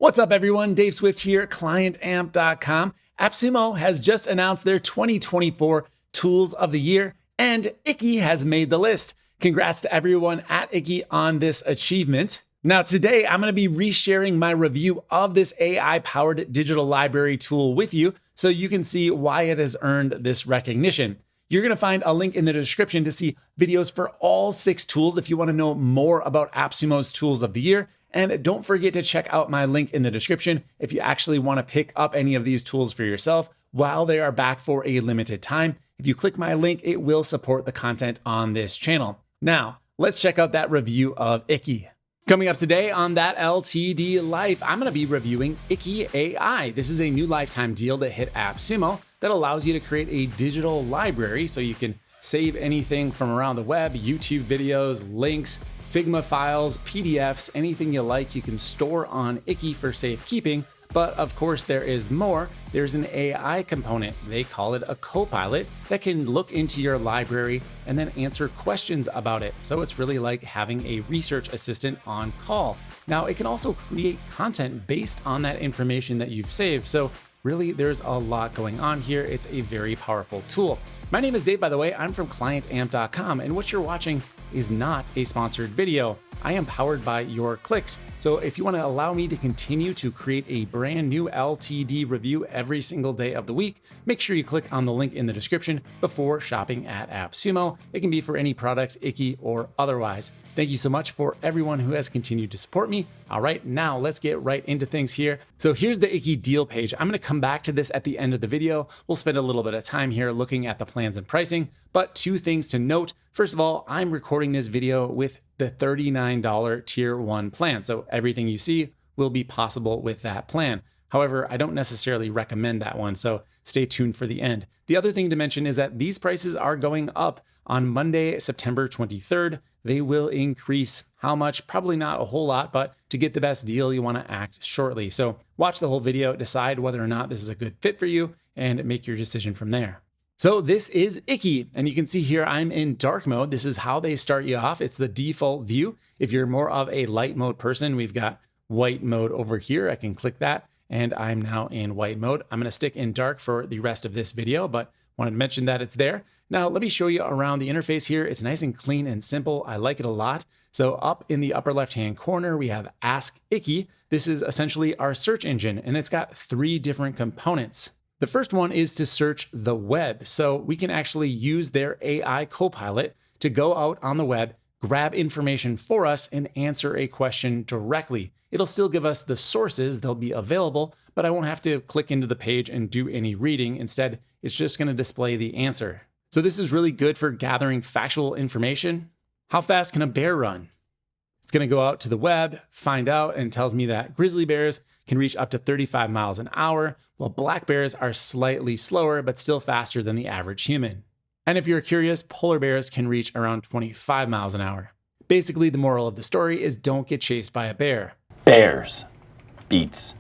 What's up, everyone? Dave Swift here, ClientAmp.com. AppSumo has just announced their 2024 Tools of the Year, and Iki has made the list. Congrats to everyone at Iki on this achievement. Now, today, I'm going to be resharing my review of this AI-powered digital library tool with you so you can see why it has earned this recognition. You're going to find a link in the description to see videos for all 6 tools if you want to know more about AppSumo's Tools of the Year. And don't forget to check out my link in the description if you actually want to pick up any of these tools for yourself while they are back for a limited time. If you click my link, it will support the content on this channel. Now, let's check out that review of Iki. Coming up today on That LTD Life, I'm going to be reviewing Iki AI. This is a new lifetime deal that hit AppSumo that allows you to create a digital library so you can save anything from around the web, YouTube videos, links, Figma files, PDFs, anything you like, you can store on Iki for safekeeping. But of course, there is more. There's an AI component. They call it a copilot that can look into your library and then answer questions about it. So it's really like having a research assistant on call. Now, it can also create content based on that information that you've saved. So really, there's a lot going on here. It's a very powerful tool. My name is Dave, by the way. I'm from ClientAmp.com, and what you're watching is not a sponsored video. I am powered by your clicks. So if you want to allow me to continue to create a brand new LTD review every single day of the week, make sure you click on the link in the description before shopping at AppSumo. It can be for any product, Iki or otherwise. Thank you so much for everyone who has continued to support me. All right, now let's get right into things here. So here's the Iki deal page. I'm going to come back to this at the end of the video. We'll spend a little bit of time here looking at the plans and pricing, but 2 things to note. First of all, I'm recording this video with the $39 tier 1 plan. So everything you see will be possible with that plan. However, I don't necessarily recommend that one, so stay tuned for the end. The other thing to mention is that these prices are going up on Monday, September 23rd. They will increase. How much? Probably not a whole lot, but to get the best deal, you want to act shortly. So watch the whole video, decide whether or not this is a good fit for you, and make your decision from there. So this is Iki, and you can see here I'm in dark mode. This is how they start you off. It's the default view. If you're more of a light mode person, we've got white mode over here. I can click that, and I'm now in white mode. I'm going to stick in dark for the rest of this video, but wanted to mention that it's there. Now, let me show you around the interface here. It's nice and clean and simple. I like it a lot. So up in the upper left-hand corner, we have Ask Iki. This is essentially our search engine, and it's got 3 different components. The first one is to search the web. So we can actually use their AI copilot to go out on the web, grab information for us, and answer a question directly. It'll still give us the sources, they'll be available, but I won't have to click into the page and do any reading. Instead, it's just going to display the answer. So this is really good for gathering factual information. How fast can a bear run? It's going to go out to the web, find out, and tells me that grizzly bears can reach up to 35 miles an hour, while black bears are slightly slower, but still faster than the average human. And if you're curious, polar bears can reach around 25 miles an hour. Basically, the moral of the story is don't get chased by a bear. Bears beats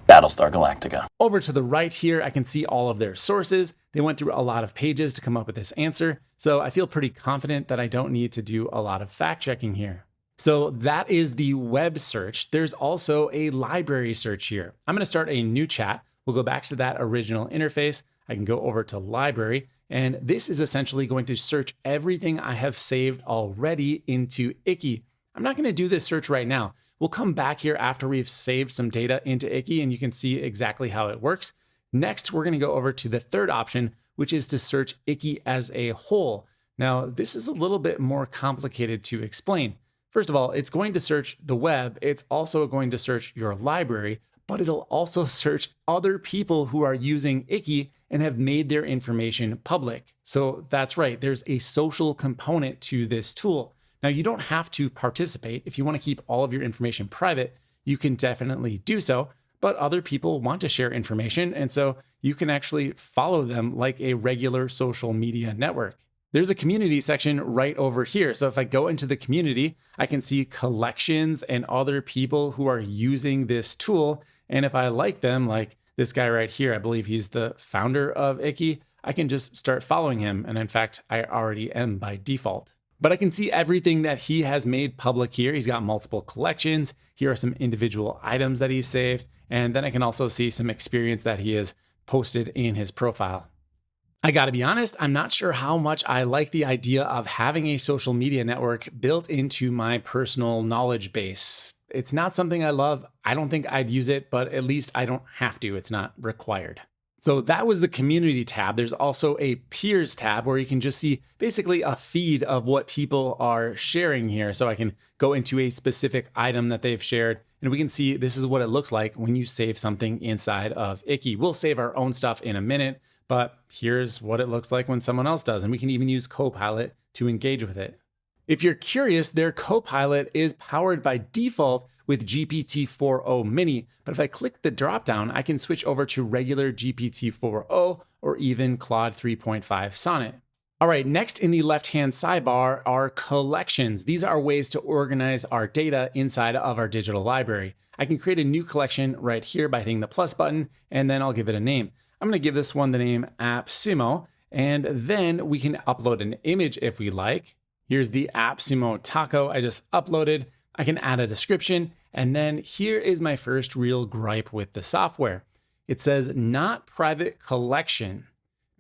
Battlestar Galactica. Over to the right here, I can see all of their sources. They went through a lot of pages to come up with this answer, so I feel pretty confident that I don't need to do a lot of fact checking here. So that is the web search. There's also a library search here. I'm going to start a new chat. We'll go back to that original interface. I can go over to library, and this is essentially going to search everything I have saved already into Iki. I'm not going to do this search right now. We'll come back here after we've saved some data into Iki, and you can see exactly how it works. Next, we're going to go over to the third option, which is to search Iki as a whole. Now, this is a little bit more complicated to explain. First of all, it's going to search the web. It's also going to search your library, but it'll also search other people who are using Iki and have made their information public. So that's right, there's a social component to this tool. Now, you don't have to participate. If you want to keep all of your information private, you can definitely do so, but other people want to share information, and so you can actually follow them like a regular social media network. There's a community section right over here. So if I go into the community, I can see collections and other people who are using this tool. And if I like them, like this guy right here, I believe he's the founder of Iki, I can just start following him. And in fact, I already am by default. But I can see everything that he has made public here. He's got multiple collections. Here are some individual items that he's saved. And then I can also see some experience that he has posted in his profile. I gotta be honest, I'm not sure how much I like the idea of having a social media network built into my personal knowledge base. It's not something I love. I don't think I'd use it, but at least I don't have to. It's not required. So that was the community tab. There's also a peers tab where you can just see basically a feed of what people are sharing here. So I can go into a specific item that they've shared, and we can see this is what it looks like when you save something inside of Iki. We'll save our own stuff in a minute, but here's what it looks like when someone else does. And we can even use Copilot to engage with it. If you're curious, their Copilot is powered by default with GPT-4o Mini, but if I click the dropdown, I can switch over to regular GPT-4o or even Claude 3.5 Sonnet. All right, next in the left-hand sidebar are collections. These are ways to organize our data inside of our digital library. I can create a new collection right here by hitting the plus button, and then I'll give it a name. I'm gonna give this one the name AppSumo, and then we can upload an image if we like. Here's the AppSumo taco I just uploaded. I can add a description, and then here is my first real gripe with the software. It says not private collection.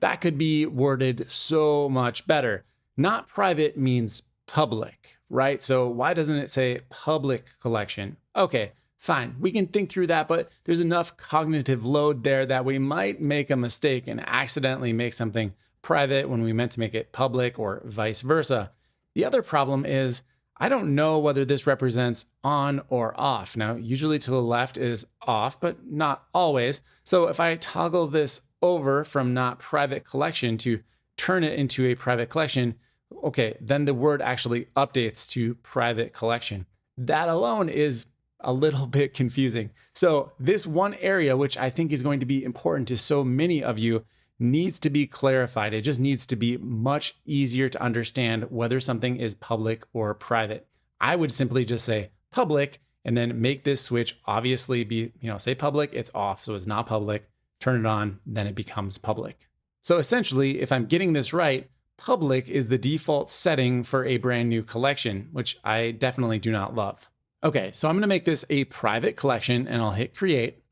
That could be worded so much better. Not private means public, right? So why doesn't it say public collection? Okay, fine, we can think through that, but there's enough cognitive load there that we might make a mistake and accidentally make something private when we meant to make it public or vice versa. The other problem is I don't know whether this represents on or off. Now, usually to the left is off, but not always. So if I toggle this over from not private collection to turn it into a private collection, okay, then the word actually updates to private collection. That alone is a little bit confusing. So this one area, which I think is going to be important to so many of you, needs to be clarified. It just needs to be much easier to understand whether something is public or private. I would simply just say public and then make this switch obviously be, say public, it's off. So it's not public, turn it on, then it becomes public. So essentially, if I'm getting this right, public is the default setting for a brand new collection, which I definitely do not love. Okay, so I'm gonna make this a private collection and I'll hit create.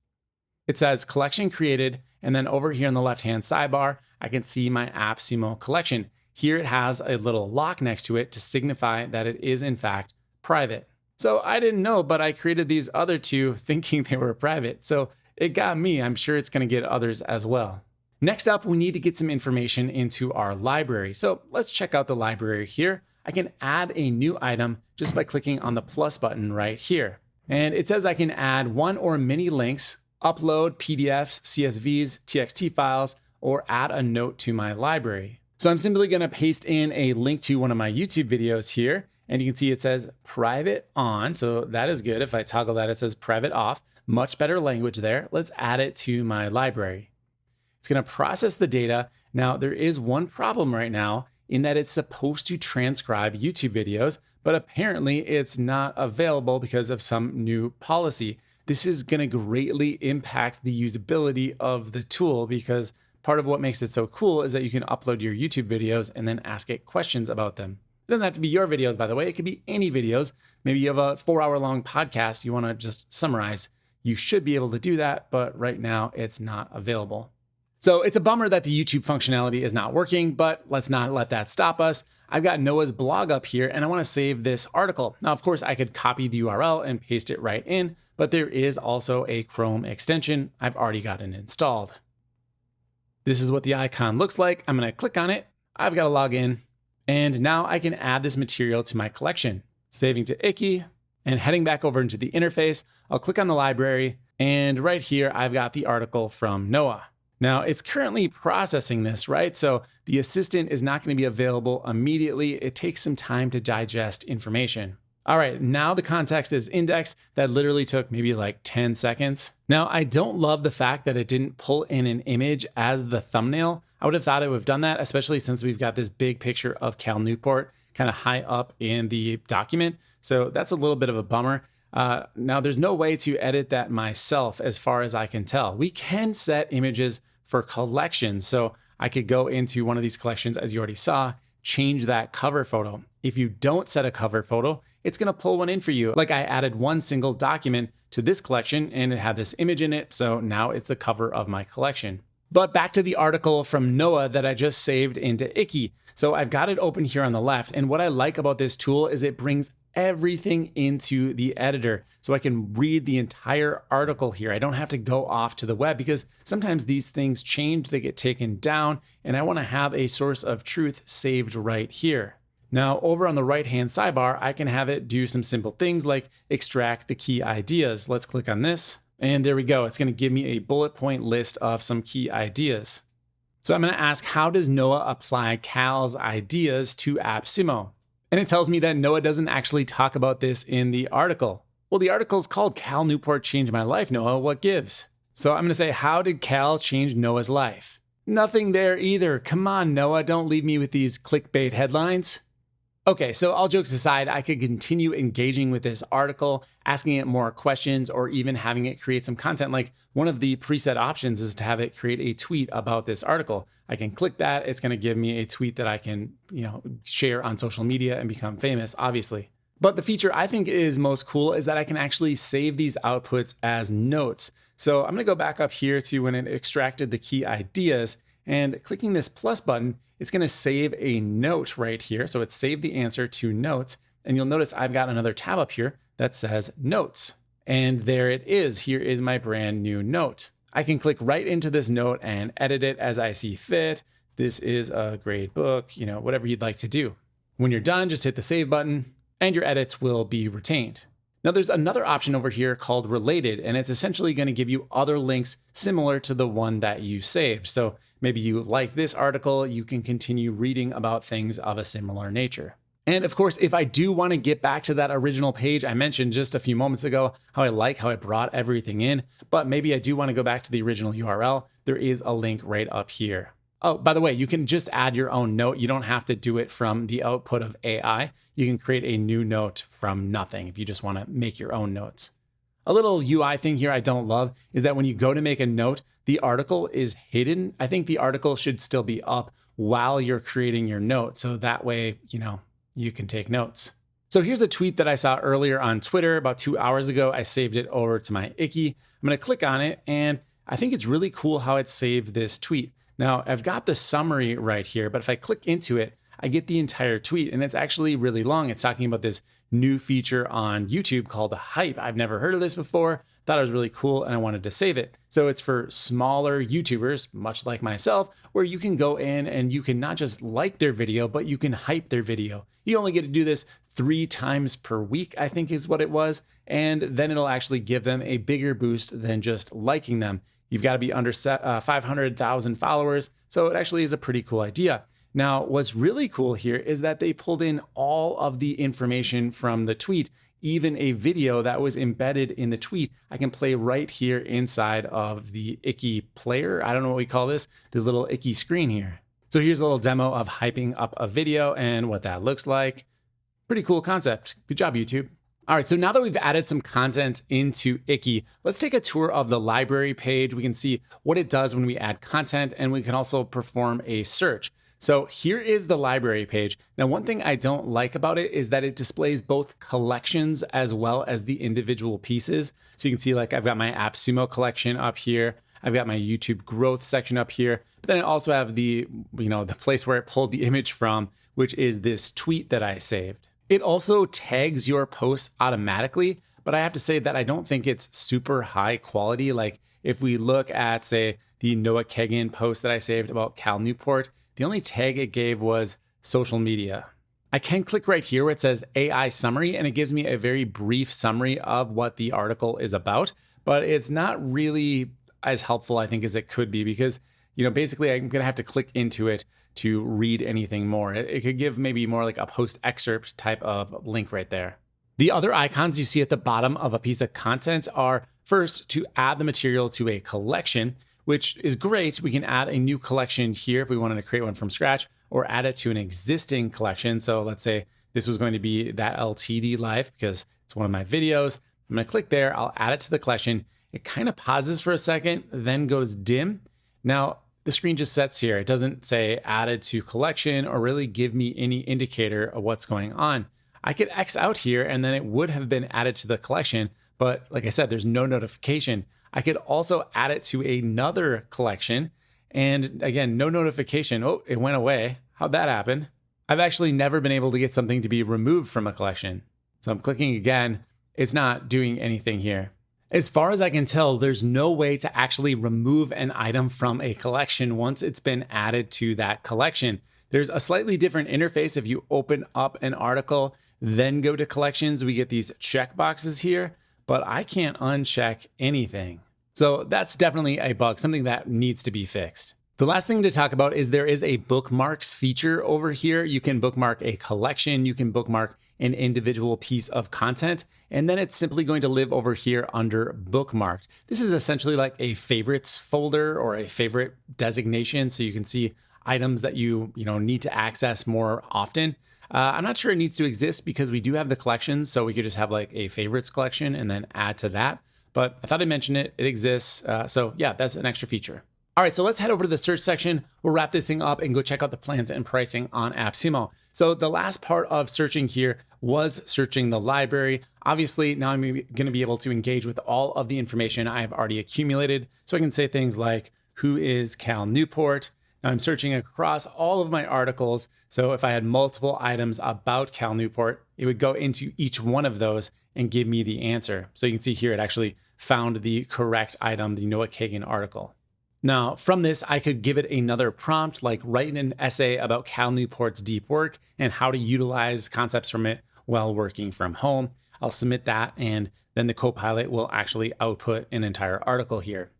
It says collection created, and then over here in the left-hand sidebar, I can see my AppSumo collection. Here it has a little lock next to it to signify that it is in fact private. So I didn't know, but I created these other two thinking they were private. So it got me. I'm sure it's gonna get others as well. Next up, we need to get some information into our library. So let's check out the library here. I can add a new item just by clicking on the plus button right here. And it says I can add one or many links, upload PDFs, CSVs, TXT files, or add a note to my library. So I'm simply gonna paste in a link to one of my YouTube videos here, and you can see it says private on, so that is good. If I toggle that, it says private off. Much better language there. Let's add it to my library. It's gonna process the data. Now, there is one problem right now in that it's supposed to transcribe YouTube videos, but apparently it's not available because of some new policy. This is going to greatly impact the usability of the tool because part of what makes it so cool is that you can upload your YouTube videos and then ask it questions about them. It doesn't have to be your videos, by the way. It could be any videos. Maybe you have a 4-hour-long podcast you want to just summarize. You should be able to do that, but right now it's not available. So it's a bummer that the YouTube functionality is not working, but let's not let that stop us. I've got Noah's blog up here and I want to save this article. Now, of course, I could copy the URL and paste it right in, but there is also a Chrome extension. I've already got it installed. This is what the icon looks like. I'm going to click on it. I've got to log in. And now I can add this material to my collection. Saving to Iki and heading back over into the interface, I'll click on the library. And right here, I've got the article from Noah. Now it's currently processing this, right? So the assistant is not going to be available immediately. It takes some time to digest information. All right, now the context is indexed. That literally took maybe like 10 seconds. Now I don't love the fact that it didn't pull in an image as the thumbnail. I would have thought it would have done that, especially since we've got this big picture of Cal Newport kind of high up in the document. So that's a little bit of a bummer. Now there's no way to edit that myself as far as I can tell. We can set images for collections. So I could go into one of these collections, as you already saw, change that cover photo. If you don't set a cover photo, it's going to pull one in for you. Like I added one single document to this collection and it had this image in it. So now it's the cover of my collection. But back to the article from Noah that I just saved into Iki. So I've got it open here on the left. And what I like about this tool is it brings everything into the editor. So I can read the entire article here. I don't have to go off to the web because sometimes these things change, they get taken down, and I want to have a source of truth saved right here. Now, over on the right-hand sidebar, I can have it do some simple things like extract the key ideas. Let's click on this. And there we go. It's going to give me a bullet point list of some key ideas. So I'm going to ask, how does Noah apply Cal's ideas to AppSumo? And it tells me that Noah doesn't actually talk about this in the article. Well, the article is called Cal Newport Changed My Life, Noah. What gives? So I'm going to say, how did Cal change Noah's life? Nothing there either. Come on, Noah. Don't leave me with these clickbait headlines. Okay, so all jokes aside, I could continue engaging with this article, asking it more questions, or even having it create some content. Like one of the preset options is to have it create a tweet about this article. I can click that. It's going to give me a tweet that I can, share on social media and become famous, obviously. But the feature I think is most cool is that I can actually save these outputs as notes. So I'm going to go back up here to when it extracted the key ideas, and clicking this plus button, it's going to save a note right here. So it's saved the answer to notes. And you'll notice I've got another tab up here that says notes. And there it is. Here is my brand new note. I can click right into this note and edit it as I see fit. This is a great book, whatever you'd like to do. When you're done, just hit the save button and your edits will be retained. Now there's another option over here called related, and it's essentially going to give you other links similar to the one that you saved. So maybe you like this article, you can continue reading about things of a similar nature. And of course, if I do want to get back to that original page I mentioned just a few moments ago, how I brought everything in, but maybe I do want to go back to the original URL, there is a link right up here. Oh, by the way, you can just add your own note. You don't have to do it from the output of AI. You can create a new note from nothing if you just want to make your own notes. A little UI thing here I don't love is that when you go to make a note, the article is hidden. I think the article should still be up while you're creating your note. So that way, you can take notes. So here's a tweet that I saw earlier on Twitter about 2 hours ago. I saved it over to my Iki. I'm going to click on it, and I think it's really cool how it saved this tweet. Now, I've got the summary right here, but if I click into it, I get the entire tweet, and it's actually really long. It's talking about this new feature on YouTube called Hype. I've never heard of this before, thought it was really cool, and I wanted to save it. So it's for smaller YouTubers, much like myself, where you can go in and you can not just like their video, but you can hype their video. You only get to do this 3 times per week, I think is what it was, and then it'll actually give them a bigger boost than just liking them. You've got to be under 500,000 followers, so it actually is a pretty cool idea. Now, what's really cool here is that they pulled in all of the information from the tweet, even a video that was embedded in the tweet. I can play right here inside of the Iki player. I don't know what we call this, the little Iki screen here. So here's a little demo of hyping up a video and what that looks like. Pretty cool concept. Good job, YouTube. All right, so now that we've added some content into Iki, let's take a tour of the library page. We can see what it does when we add content, and we can also perform a search. So here is the library page. Now, one thing I don't like about it is that it displays both collections as well as the individual pieces. So you can see like I've got my AppSumo collection up here. I've got my YouTube growth section up here, but then I also have the place where it pulled the image from, which is this tweet that I saved. It also tags your posts automatically, but I have to say that I don't think it's super high quality. Like if we look at, say, the Noah Kagan post that I saved about Cal Newport, the only tag it gave was social media. I can click right here where it says AI summary, and it gives me a very brief summary of what the article is about, but it's not really as helpful, I think, as it could be because, basically I'm going to have to click into it to read anything more. It could give maybe more like a post excerpt type of link right there. The other icons you see at the bottom of a piece of content are first to add the material to a collection, which is great. We can add a new collection here if we wanted to create one from scratch or add it to an existing collection. So let's say this was going to be that LTD life because it's one of my videos. I'm going to click there. I'll add it to the collection. It kind of pauses for a second, then goes dim. Now, the screen just sets here. It doesn't say added to collection or really give me any indicator of what's going on. I could X out here and then it would have been added to the collection, but like I said, there's no notification. I could also add it to another collection and again, no notification. Oh, it went away. How'd that happen? I've actually never been able to get something to be removed from a collection. So I'm clicking again. It's not doing anything here. As far as I can tell, there's no way to actually remove an item from a collection once it's been added to that collection. There's a slightly different interface. If you open up an article, then go to collections, we get these check boxes here, but I can't uncheck anything. So that's definitely a bug, something that needs to be fixed. The last thing to talk about is there is a bookmarks feature over here. You can bookmark a collection, you can bookmark an individual piece of content, and then it's simply going to live over here under bookmarked. This is essentially like a favorites folder or a favorite designation, so you can see items that you need to access more often. I'm not sure it needs to exist because we do have the collections, so we could just have like a favorites collection and then add to that. But I thought I'd mention it. It exists. So yeah, that's an extra feature. All right, so let's head over to the search section. We'll wrap this thing up and go check out the plans and pricing on AppSumo. So the last part of searching here was searching the library. Obviously, now I'm going to be able to engage with all of the information I've already accumulated. So I can say things like, who is Cal Newport? Now I'm searching across all of my articles. So if I had multiple items about Cal Newport, it would go into each one of those and give me the answer. So you can see here, it actually found the correct item, the Noah Kagan article. Now, from this, I could give it another prompt, like write an essay about Cal Newport's deep work and how to utilize concepts from it while working from home. I'll submit that, and then the copilot will actually output an entire article here.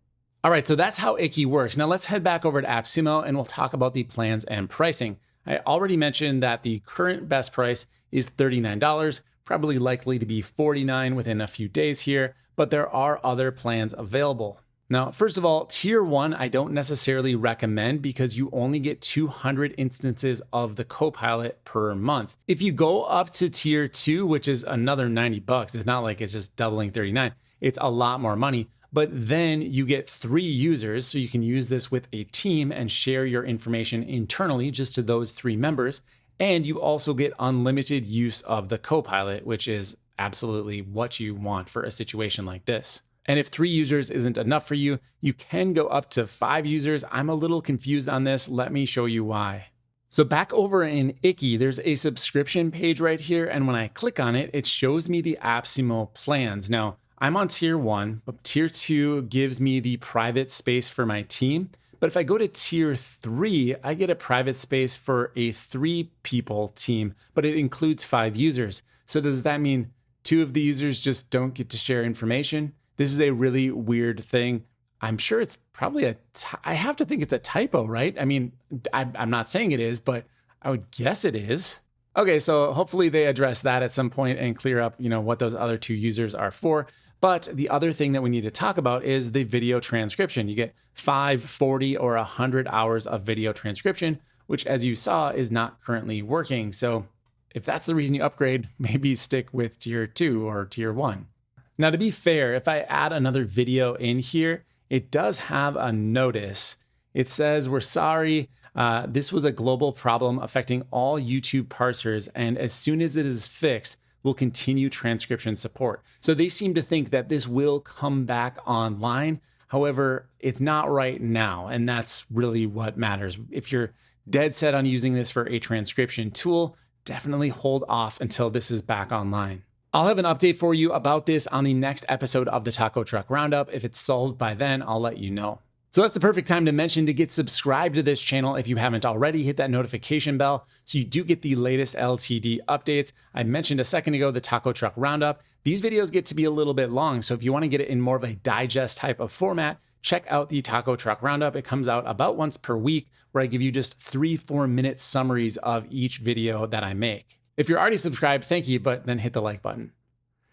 All right, so that's how Iki works. Now let's head back over to AppSumo and we'll talk about the plans and pricing. I already mentioned that the current best price is $39, probably likely to be $49 within a few days here, but there are other plans available. Now, first of all, tier 1, I don't necessarily recommend because you only get 200 instances of the copilot per month. If you go up to tier 2, which is another $90, it's not like it's just doubling 39, it's a lot more money. But then you get 3 users, so you can use this with a team and share your information internally just to those 3 members. And you also get unlimited use of the copilot, which is absolutely what you want for a situation like this. And if 3 users isn't enough for you, you can go up to 5 users. I'm a little confused on this. Let me show you why. So back over in Iki, there's a subscription page right here. And when I click on it, it shows me the AppSumo plans. Now, I'm on tier 1, but tier 2 gives me the private space for my team. But if I go to tier 3, I get a private space for a 3-people team, but it includes 5 users. So does that mean 2 of the users just don't get to share information? This is a really weird thing. I'm sure it's probably I have to think it's a typo, right? I mean, I'm not saying it is, but I would guess it is. Okay, so hopefully they address that at some point and clear up, what those other 2 users are for. But the other thing that we need to talk about is the video transcription. You get 5, 40, or 100 hours of video transcription, which as you saw is not currently working. So if that's the reason you upgrade, maybe stick with tier 2 or tier 1. Now, to be fair, if I add another video in here, it does have a notice. It says, we're sorry, this was a global problem affecting all YouTube parsers, and as soon as it is fixed, we'll continue transcription support. So they seem to think that this will come back online. However, it's not right now, and that's really what matters. If you're dead set on using this for a transcription tool, definitely hold off until this is back online. I'll have an update for you about this on the next episode of the Taco Truck Roundup. If it's solved by then, I'll let you know. So that's the perfect time to mention to get subscribed to this channel if you haven't already. Hit that notification bell so you do get the latest LTD updates. I mentioned a second ago the Taco Truck Roundup. These videos get to be a little bit long, so if you want to get it in more of a digest type of format, check out the Taco Truck Roundup. It comes out about once per week where I give you just 3-4 minute summaries of each video that I make. If you're already subscribed, thank you, but then hit the like button.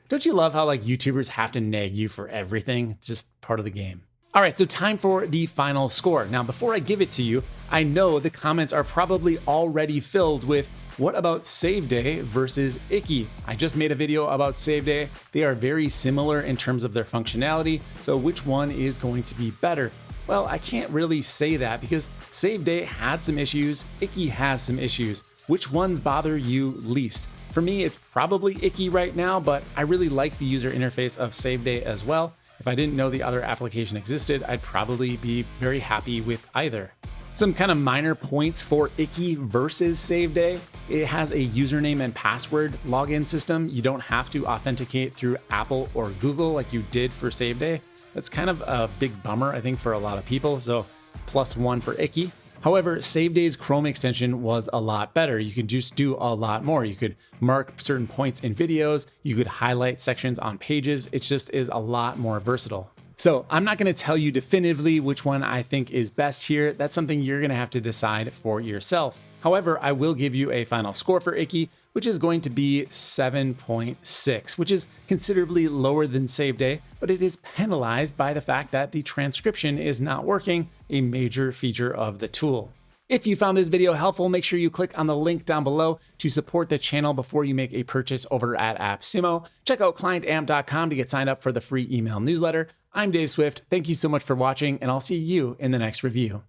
Don't you love how YouTubers have to nag you for everything? It's just part of the game. All right, so time for the final score. Now, before I give it to you, I know the comments are probably already filled with what about Save Day versus Iki? I just made a video about Save Day. They are very similar in terms of their functionality, so which one is going to be better? Well, I can't really say that because Save Day had some issues, Iki has some issues. Which ones bother you least? For me, it's probably Iki right now, but I really like the user interface of Save Day as well. If I didn't know the other application existed, I'd probably be very happy with either. Some kind of minor points for Iki versus Save Day. It has a username and password login system. You don't have to authenticate through Apple or Google like you did for Save Day. That's kind of a big bummer, I think, for a lot of people. So +1 for Iki. However, Save Day's Chrome extension was a lot better. You could just do a lot more. You could mark certain points in videos. You could highlight sections on pages. It just is a lot more versatile. So I'm not going to tell you definitively which one I think is best here. That's something you're going to have to decide for yourself. However, I will give you a final score for Iki, which is going to be 7.6, which is considerably lower than Save Day, but it is penalized by the fact that the transcription is not working, a major feature of the tool. If you found this video helpful, make sure you click on the link down below to support the channel before you make a purchase over at AppSumo. Check out clientamp.com to get signed up for the free email newsletter. I'm Dave Swift. Thank you so much for watching, and I'll see you in the next review.